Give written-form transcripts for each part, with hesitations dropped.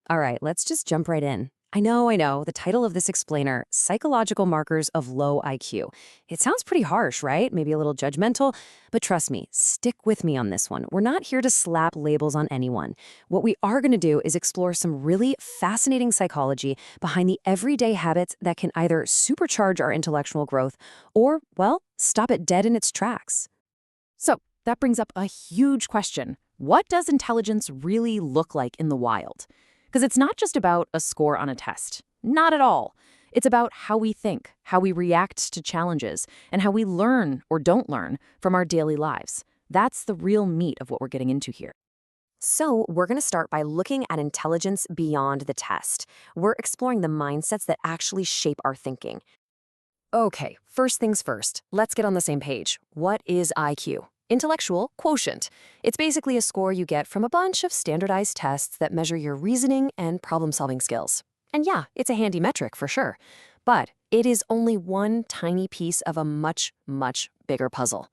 All right, let's just jump right in. I know. The title of this explainer, Psychological Markers of Low IQ. It sounds pretty harsh, right? Maybe a little judgmental, but trust me, stick with me on this one. We're not here to slap labels on anyone. What we are going to do is explore some really fascinating psychology behind the everyday habits that can either supercharge our intellectual growth or, well, stop it dead in its tracks. So that brings up a huge question. What does intelligence really look like in the wild? Because it's not just about a score on a test. Not at all. It's about how we think, how we react to challenges, and how we learn or don't learn from our daily lives. That's the real meat of what we're getting into here. So, we're going to start by looking at intelligence beyond the test. We're exploring the mindsets that actually shape our thinking. Okay, first things first, let's get on the same page. What is IQ? Intellectual quotient. It's basically a score you get from a bunch of standardized tests that measure your reasoning and problem-solving skills. And yeah, it's a handy metric for sure. But it is only one tiny piece of a much, much bigger puzzle.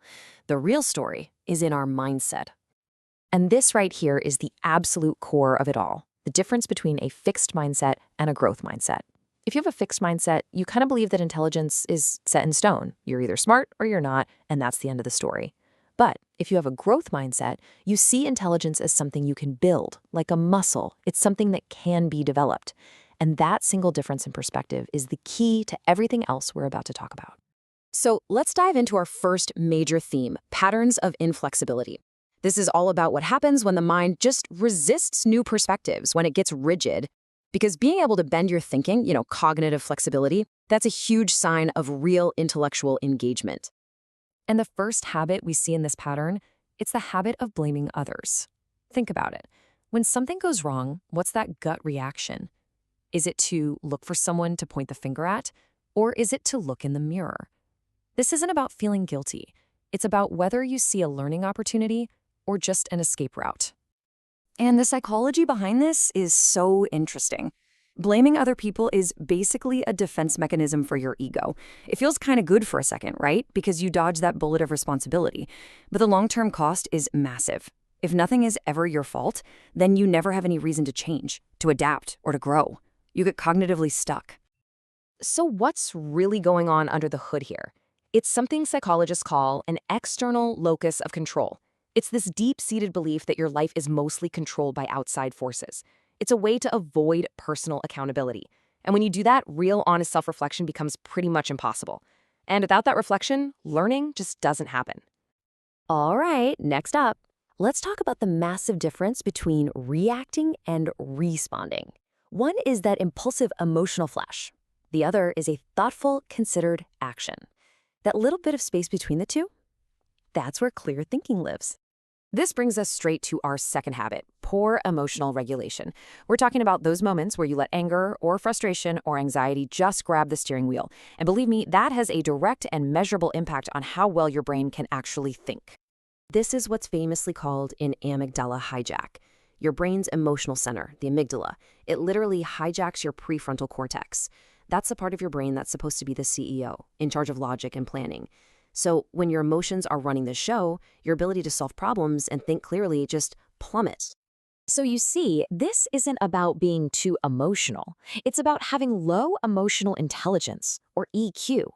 The real story is in our mindset. And this right here is the absolute core of it all, the difference between a fixed mindset and a growth mindset. If you have a fixed mindset, you kind of believe that intelligence is set in stone. You're either smart or you're not, and that's the end of the story. But if you have a growth mindset, you see intelligence as something you can build, like a muscle. It's something that can be developed. And that single difference in perspective is the key to everything else we're about to talk about. So let's dive into our first major theme, patterns of inflexibility. This is all about what happens when the mind just resists new perspectives, when it gets rigid. Because being able to bend your thinking, cognitive flexibility, that's a huge sign of real intellectual engagement. And the first habit we see in this pattern, it's the habit of blaming others. Think about it. When something goes wrong, what's that gut reaction? Is it to look for someone to point the finger at, or is it to look in the mirror? This isn't about feeling guilty. It's about whether you see a learning opportunity or just an escape route. And the psychology behind this is so interesting. Blaming other people is basically a defense mechanism for your ego. It feels kind of good for a second, right? Because you dodge that bullet of responsibility. But the long-term cost is massive. If nothing is ever your fault, then you never have any reason to change, to adapt, or to grow. You get cognitively stuck. So what's really going on under the hood here? It's something psychologists call an external locus of control. It's this deep-seated belief that your life is mostly controlled by outside forces. It's a way to avoid personal accountability. And when you do that, real honest self-reflection becomes pretty much impossible. And without that reflection, learning just doesn't happen. All right, next up, let's talk about the massive difference between reacting and responding. One is that impulsive emotional flash. The other is a thoughtful, considered action. That little bit of space between the two, that's where clear thinking lives. This brings us straight to our second habit, poor emotional regulation. We're talking about those moments where you let anger or frustration or anxiety just grab the steering wheel. And believe me, that has a direct and measurable impact on how well your brain can actually think. This is what's famously called an amygdala hijack. Your brain's emotional center, the amygdala. It literally hijacks your prefrontal cortex. That's the part of your brain that's supposed to be the CEO, in charge of logic and planning. So when your emotions are running the show, your ability to solve problems and think clearly just plummets. So you see, this isn't about being too emotional. It's about having low emotional intelligence, or EQ.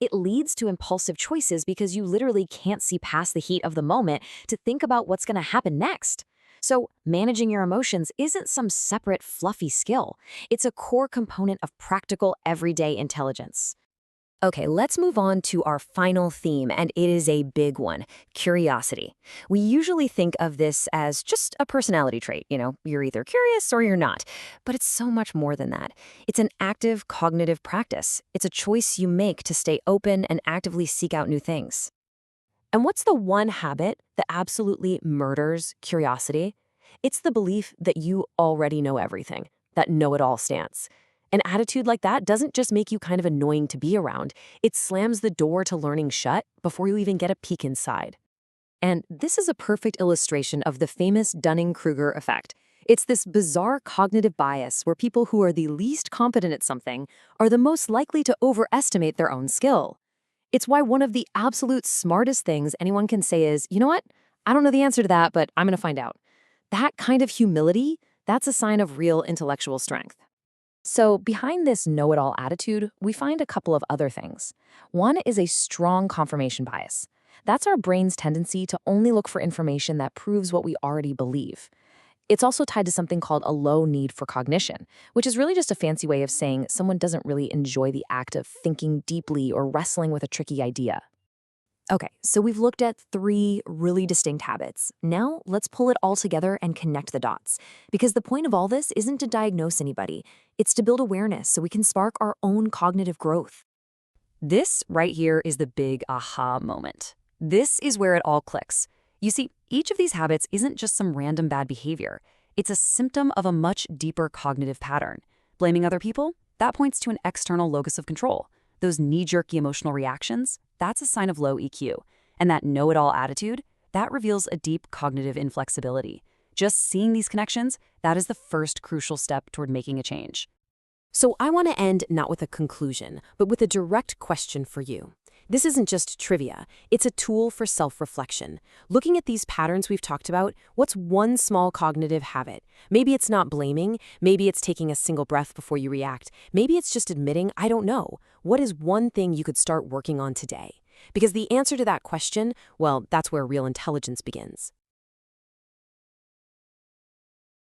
It leads to impulsive choices because you literally can't see past the heat of the moment to think about what's going to happen next. So managing your emotions isn't some separate fluffy skill. It's a core component of practical everyday intelligence. Okay, let's move on to our final theme, and it is a big one, curiosity. We usually think of this as just a personality trait, you're either curious or you're not. But it's so much more than that. It's an active cognitive practice. It's a choice you make to stay open and actively seek out new things. And what's the one habit that absolutely murders curiosity? It's the belief that you already know everything, that know-it-all stance. An attitude like that doesn't just make you kind of annoying to be around, it slams the door to learning shut before you even get a peek inside. And this is a perfect illustration of the famous Dunning-Kruger effect. It's this bizarre cognitive bias where people who are the least competent at something are the most likely to overestimate their own skill. It's why one of the absolute smartest things anyone can say is, you know what? I don't know the answer to that, but I'm going to find out. That kind of humility, That's a sign of real intellectual strength. So, behind this know it all attitude, we find a couple of other things. One is a strong confirmation bias. That's our brain's tendency to only look for information that proves what we already believe. It's also tied to something called a low need for cognition, which is really just a fancy way of saying someone doesn't really enjoy the act of thinking deeply or wrestling with a tricky idea. Okay, so we've looked at three really distinct habits. Now let's pull it all together and connect the dots. Because the point of all this isn't to diagnose anybody, it's to build awareness so we can spark our own cognitive growth. This right here is the big aha moment. This is where it all clicks. You see, each of these habits isn't just some random bad behavior. It's a symptom of a much deeper cognitive pattern. Blaming other people? That points to an external locus of control. Those knee-jerky emotional reactions? That's a sign of low EQ. And that know-it-all attitude? That reveals a deep cognitive inflexibility. Just seeing these connections, that is the first crucial step toward making a change. So I want to end not with a conclusion, but with a direct question for you. This isn't just trivia, it's a tool for self-reflection. Looking at these patterns we've talked about, what's one small cognitive habit? Maybe it's not blaming, maybe it's taking a single breath before you react, maybe it's just admitting, I don't know. What is one thing you could start working on today? Because the answer to that question, well, that's where real intelligence begins.